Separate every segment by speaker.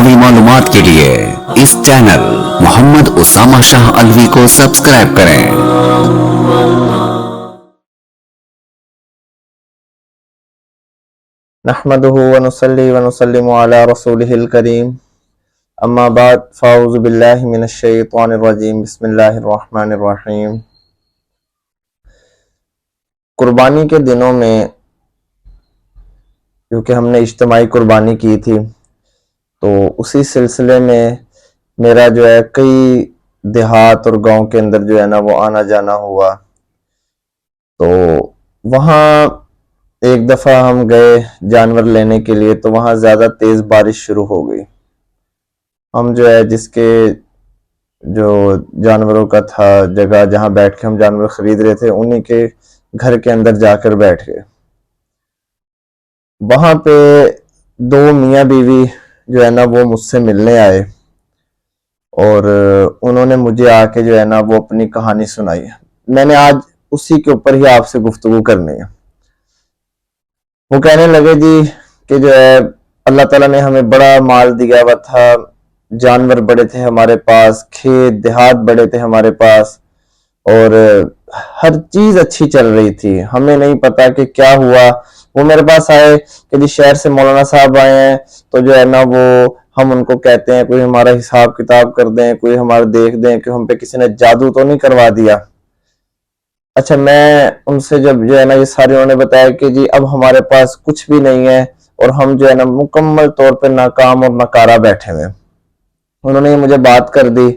Speaker 1: دنیاوی معلومات کے لیے اس چینل محمد اسامہ شاہ الوی کو سبسکرائب کریں۔
Speaker 2: نحمده ونصلي ونسلم على رسوله الكريم اما بعد فاعوذ باللہ من الشیطان الرجیم بسم اللہ الرحمن الرحیم۔ قربانی کے دنوں میں کیونکہ ہم نے اجتماعی قربانی کی تھی تو اسی سلسلے میں میرا جو ہے کئی دیہات اور گاؤں کے اندر جو ہے نا وہ آنا جانا ہوا۔ تو وہاں ایک دفعہ ہم گئے جانور لینے کے لیے تو وہاں زیادہ تیز بارش شروع ہو گئی۔ ہم جو ہے جس کے جو جانوروں کا تھا جگہ جہاں بیٹھ کے ہم جانور خرید رہے تھے انہی کے گھر کے اندر جا کر بیٹھ گئے۔ وہاں پہ دو میاں بیوی جو ہے نا وہ مجھ سے ملنے آئے اور انہوں نے مجھے آ کے جو ہے نا وہ اپنی کہانی سنائی۔ میں نے آج اسی کے اوپر ہی آپ سے گفتگو کرنی ہے۔ وہ کہنے لگے جی کہ جو ہے اللہ تعالیٰ نے ہمیں بڑا مال دیا ہوا تھا، جانور بڑے تھے ہمارے پاس، کھیت دیہات بڑے تھے ہمارے پاس اور ہر چیز اچھی چل رہی تھی۔ ہمیں نہیں پتا کہ کیا ہوا۔ وہ میرے پاس آئے کہ جی شہر سے مولانا صاحب آئے ہیں تو جو ہے نا وہ ہم ان کو کہتے ہیں کوئی ہمارا حساب کتاب کر دیں، کوئی ہمارا دیکھ دیں کہ ہم پہ کسی نے جادو تو نہیں کروا دیا۔ اچھا میں ان سے جب جو ہے نا یہ سارے انہوں نے بتایا کہ جی اب ہمارے پاس کچھ بھی نہیں ہے اور ہم جو ہے نا مکمل طور پہ ناکام اور ناکارہ بیٹھے ہوئے۔ انہوں نے مجھے بات کر دی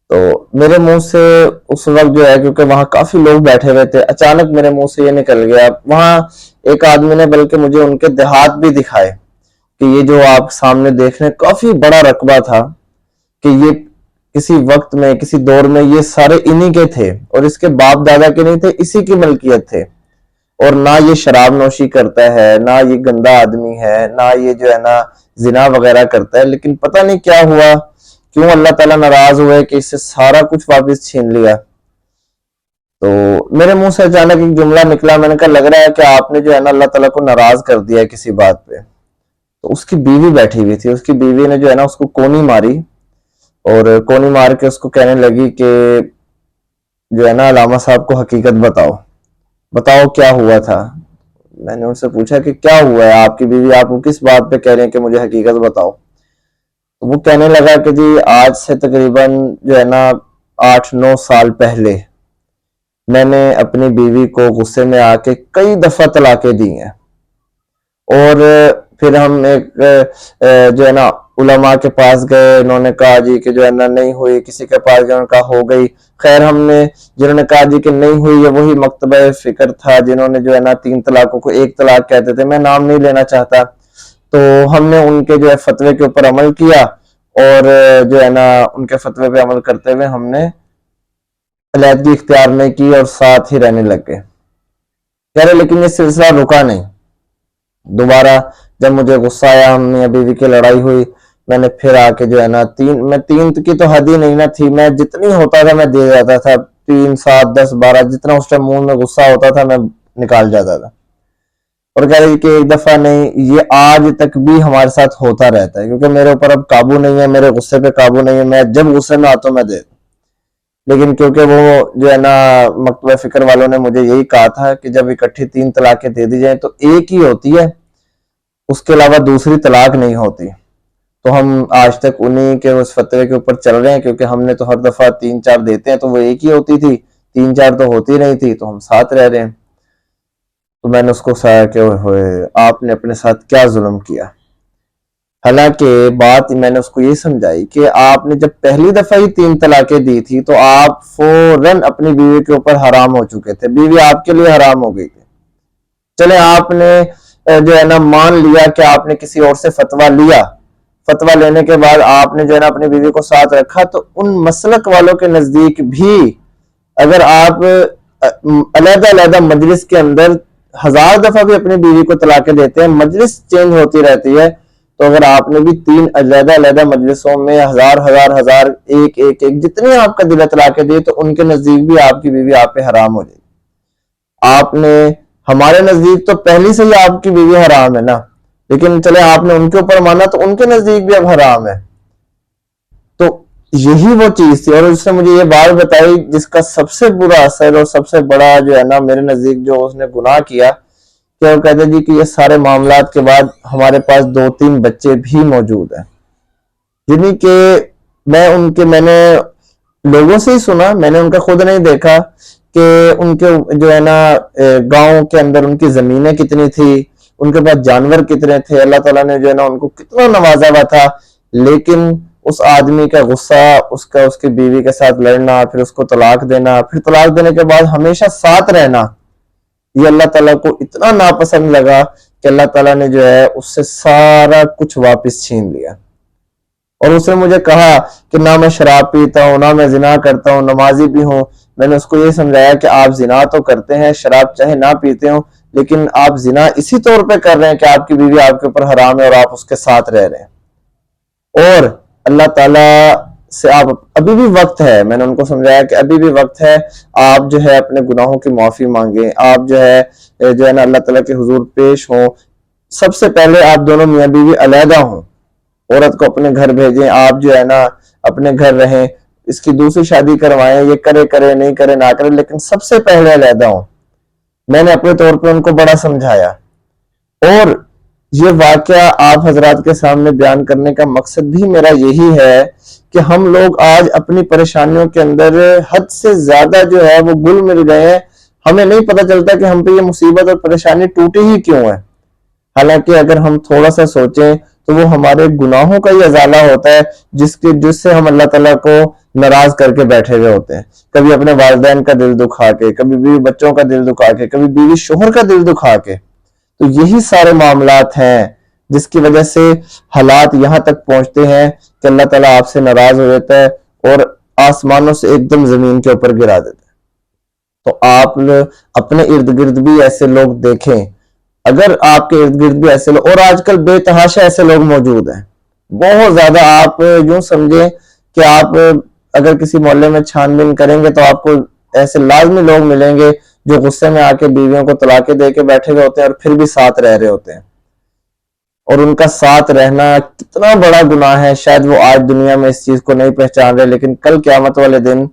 Speaker 2: تو میرے منہ سے اس وقت جو ہے کیونکہ وہاں کافی لوگ بیٹھے ہوئے تھے اچانک میرے منہ سے یہ نکل گیا۔ وہاں ایک آدمی نے بلکہ مجھے ان کے دیہات بھی دکھائے کہ یہ جو آپ سامنے دیکھ رہے ہیں کافی بڑا رقبہ تھا کہ یہ کسی وقت میں کسی دور میں یہ سارے انہی کے تھے اور اس کے باپ دادا کے نہیں تھے، اسی کی ملکیت تھے۔ اور نہ یہ شراب نوشی کرتا ہے، نہ یہ گندا آدمی ہے، نہ یہ جو ہے نا زنا وغیرہ کرتا ہے، لیکن پتہ نہیں کیا ہوا، کیوں اللہ تعالیٰ ناراض ہوئے کہ اس سے سارا کچھ واپس چھین لیا۔ تو میرے منہ سے اچانک ایک جملہ نکلا، میں نے کہا لگ رہا ہے کہ آپ نے جو ہے نا اللہ تعالیٰ کو ناراض کر دیا ہے کسی بات پہ۔ تو اس کی بیوی بیٹھی ہوئی تھی، اس کی بیوی نے جو ہے نا اس کو کونی ماری اور کونی مار کے اس کو کہنے لگی کہ جو ہے نا علامہ صاحب کو حقیقت بتاؤ کیا ہوا تھا۔ میں نے ان سے پوچھا کہ کیا ہوا ہے، آپ کی بیوی آپ کو کس بات پہ کہہ رہے ہیں کہ مجھے حقیقت بتاؤ۔ وہ کہنے لگا کہ جی آج سے تقریباً جو ہے نا 8-9 سال پہلے میں نے اپنی بیوی کو غصے میں آ کے کئی دفعہ طلاقیں دی ہیں اور پھر ہم ایک جو ہے نا علماء کے پاس گئے، انہوں نے کہا جی کہ جو ہے نا نہیں ہوئی، کسی کے پاس جو ہے کہا ہو گئی۔ خیر ہم نے جنہوں نے کہا جی کہ نہیں ہوئی یہ وہی مکتبہ فکر تھا جنہوں نے جو ہے نا 3 طلاقوں کو 1 طلاق کہتے تھے، میں نام نہیں لینا چاہتا۔ تو ہم نے ان کے جو ہے فتوے کے اوپر عمل کیا اور جو ہے نا ان کے فتوے پہ عمل کرتے ہوئے ہم نے علیحدگی اختیار نہیں کی اور ساتھ ہی رہنے لگ گئے۔ کہہ رہے لیکن یہ سلسلہ رکا نہیں، دوبارہ جب مجھے غصہ آیا، ہم میاں بیوی کی لڑائی ہوئی، میں نے پھر آ کے جو ہے نا 3 کی تو حد ہی نہیں نہ تھی، میں جتنی ہوتا تھا میں دے جاتا تھا، 3 7 10 12 جتنا اس ٹائم منہ میں غصہ ہوتا تھا میں نکال جاتا تھا۔ اور کہہ رہی کہ ایک دفعہ نہیں، یہ آج تک بھی ہمارے ساتھ ہوتا رہتا ہے کیونکہ میرے اوپر اب قابو نہیں ہے، میرے غصے پہ قابو نہیں ہے، میں جب غصے میں آتا ہوں میں دے دوں۔ لیکن کیونکہ وہ جو ہے نا مکتبہ فکر والوں نے مجھے یہی کہا تھا کہ جب اکٹھی 3 طلاقیں دے دی جائیں تو ایک ہی ہوتی ہے، اس کے علاوہ دوسری طلاق نہیں ہوتی۔ تو ہم آج تک انہی کے اس فتوے کے اوپر چل رہے ہیں کیونکہ ہم نے تو ہر دفعہ 3-4 دیتے ہیں تو وہ ایک ہی ہوتی تھی، 3-4 تو ہوتی نہیں تھی تو ہم ساتھ رہ رہے ہیں۔ تو میں نے اس کو سایا کہ ہوئے آپ نے اپنے ساتھ کیا ظلم کیا۔ حالانکہ بات میں نے اس کو یہ سمجھائی کہ آپ نے جب پہلی دفعہ ہی 3 طلاقیں دی تھی تو آپ فوراً اپنی بیوی کے اوپر حرام ہو چکے تھے، بیوی آپ کے لیے حرام ہو گئی تھی۔ چلے آپ نے جو ہے نا مان لیا کہ آپ نے کسی اور سے فتویٰ لیا، فتویٰ لینے کے بعد آپ نے جو ہے نا اپنی بیوی کو ساتھ رکھا، تو ان مسلک والوں کے نزدیک بھی اگر آپ علیحدہ علیحدہ مجلس کے اندر 1000 دفعہ بھی اپنی بیوی کو طلاقیں دیتے ہیں، مجلس چینج ہوتی رہتی ہے، تو اگر آپ نے بھی 3 علیحدہ علیحدہ مجلسوں میں 1000 ایک جتنی آپ کا دل طلاقیں دی تو ان کے نزدیک بھی آپ کی بیوی آپ پہ حرام ہو جائے گی۔ آپ نے ہمارے نزدیک تو پہلی سے ہی آپ کی بیوی حرام ہے نا، لیکن چلے آپ نے ان کے اوپر مانا تو ان کے نزدیک بھی اب حرام ہے. تو یہی وہ چیز تھی. اور اس نے مجھے یہ بات بتائی جس کا سب سے برا اثر اور سب سے بڑا جو ہے نا میرے نزدیک جو اس نے گناہ کیا کہ وہ کہتے جی کہ یہ سارے معاملات کے بعد ہمارے پاس 2-3 بچے بھی موجود ہیں، یعنی کہ میں نے لوگوں سے ہی سنا، میں نے ان کا خود نہیں دیکھا کہ ان کے جو ہے نا گاؤں کے اندر ان کی زمینیں کتنی تھی، ان کے پاس جانور کتنے تھے، اللہ تعالیٰ نے جو ہے نا ان کو کتنا نوازا ہوا تھا، لیکن اس آدمی کا غصہ، اس کی بیوی کے ساتھ لڑنا، پھر اس کو طلاق دینا، پھر طلاق دینے کے بعد ہمیشہ ساتھ رہنا، یہ اللہ تعالیٰ کو اتنا ناپسند لگا کہ اللہ تعالیٰ نے جو ہے اس سے سارا کچھ واپس چھین لیا. اور اس نے مجھے کہا کہ نہ میں شراب پیتا ہوں، نہ میں زنا کرتا ہوں، نمازی بھی ہوں. میں نے اس کو یہ سمجھایا کہ آپ زنا تو کرتے ہیں، شراب چاہے نہ پیتے ہوں، لیکن آپ زنا اسی طور پہ کر رہے ہیں کہ آپ کی بیوی آپ کے اوپر حرام ہے اور آپ اس کے ساتھ رہ رہے ہیں. اور اللہ تعالیٰ سے آپ ابھی بھی وقت ہے، میں نے ان کو سمجھایا کہ ابھی بھی وقت ہے، آپ جو ہے اپنے گناہوں کی معافی مانگیں، آپ جو ہے نا اللہ تعالیٰ کے حضور پیش ہوں. سب سے پہلے آپ دونوں میاں بیوی علیحدہ ہوں، عورت کو اپنے گھر بھیجیں، آپ جو ہے نا اپنے گھر رہیں، اس کی دوسری شادی کروائیں، یہ کرے نہیں کرے نہ کرے، لیکن سب سے پہلے علیحدہ ہوں. میں نے اپنے طور پہ ان کو بڑا سمجھایا. اور یہ واقعہ آپ حضرات کے سامنے بیان کرنے کا مقصد بھی میرا یہی ہے کہ ہم لوگ آج اپنی پریشانیوں کے اندر حد سے زیادہ جو ہے وہ گل مل گئے ہیں. ہمیں نہیں پتہ چلتا کہ ہم پہ یہ مصیبت اور پریشانی ٹوٹی ہی کیوں ہے. حالانکہ اگر ہم تھوڑا سا سوچیں تو وہ ہمارے گناہوں کا ہی ازالہ ہوتا ہے جس سے ہم اللہ تعالیٰ کو ناراض کر کے بیٹھے ہوئے ہوتے ہیں. کبھی اپنے والدین کا دل دکھا کے، کبھی بیوی بچوں کا دل دکھا کے، کبھی بیوی شوہر کا دل دکھا کے. تو یہی سارے معاملات ہیں جس کی وجہ سے حالات یہاں تک پہنچتے ہیں کہ اللہ تعالیٰ آپ سے ناراض ہو جاتا ہے اور آسمانوں سے ایک دم زمین کے اوپر گرا دیتا ہے. تو آپ اپنے ارد گرد بھی ایسے لوگ دیکھیں، اگر آپ کے ارد گرد بھی ایسے لوگ، اور آج کل بے تحاشا ایسے لوگ موجود ہیں بہت زیادہ. آپ یوں سمجھیں کہ آپ اگر کسی محلے میں چھان بین کریں گے تو آپ کو ایسے لازمی لوگ ملیں گے جو غصے میں آ کے بیویوں کو طلاقیں دے کے بیٹھے ہوئے ہوتے ہیں اور پھر بھی ساتھ رہ رہے ہوتے ہیں. اور ان کا ساتھ رہنا کتنا بڑا گناہ ہے. شاید وہ آج دنیا میں اس چیز کو نہیں پہچان رہے، لیکن کل قیامت والے دن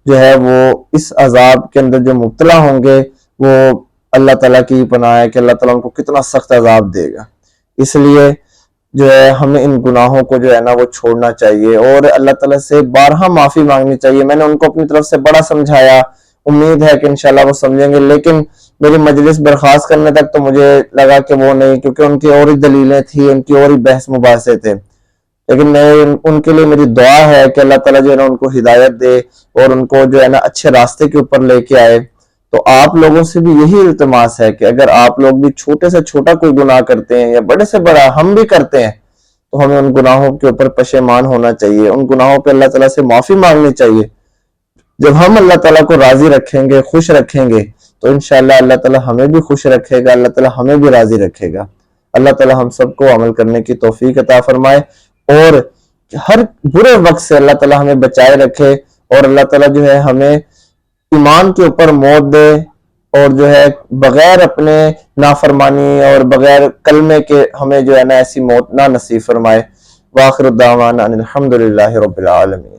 Speaker 2: جو ہے وہ اس عذاب کے اندر جو مبتلا ہوں گے وہ اللہ تعالیٰ کی پناہ ہے کہ اللہ تعالیٰ ان کو کتنا سخت عذاب دے گا. اس لیے جو ہے ہمیں ان گناہوں کو جو ہے نا وہ چھوڑنا چاہیے اور اللہ تعالیٰ سے بارہا معافی مانگنی چاہیے. میں نے ان کو اپنی طرف سے بڑا سمجھایا، امید ہے کہ انشاءاللہ وہ سمجھیں گے، لیکن میری مجلس برخاست کرنے تک تو مجھے لگا کہ وہ نہیں، کیونکہ ان کی اور ہی دلیلیں تھیں، ان کی اور ہی بحث مباحثے تھے. لیکن ان کے لیے میری دعا ہے کہ اللہ تعالیٰ جو ہے نا ان کو ہدایت دے اور ان کو جو ہے نا اچھے راستے کے اوپر لے کے آئے. تو آپ لوگوں سے بھی یہی التماس ہے کہ اگر آپ لوگ بھی چھوٹے سے چھوٹا کوئی گناہ کرتے ہیں یا بڑے سے بڑا ہم بھی کرتے ہیں تو ہمیں ان گناہوں کے اوپر پشیمان ہونا چاہیے، ان گناہوں پہ اللہ تعالیٰ سے معافی مانگنی چاہیے. جب ہم اللہ تعالیٰ کو راضی رکھیں گے، خوش رکھیں گے، تو انشاءاللہ اللہ تعالیٰ ہمیں بھی خوش رکھے گا، اللہ تعالیٰ ہمیں بھی راضی رکھے گا. اللہ تعالیٰ ہم سب کو عمل کرنے کی توفیق عطا فرمائے اور ہر برے وقت سے اللہ تعالیٰ ہمیں بچائے رکھے اور اللہ تعالیٰ جو ہے ہمیں ایمان کے اوپر موت دے اور جو ہے بغیر اپنے نافرمانی اور بغیر کلمے کے ہمیں جو ہے نا ایسی موت نہ نصیب فرمائے. وآخر الدعوانا ان الحمد للہ رب العالمین.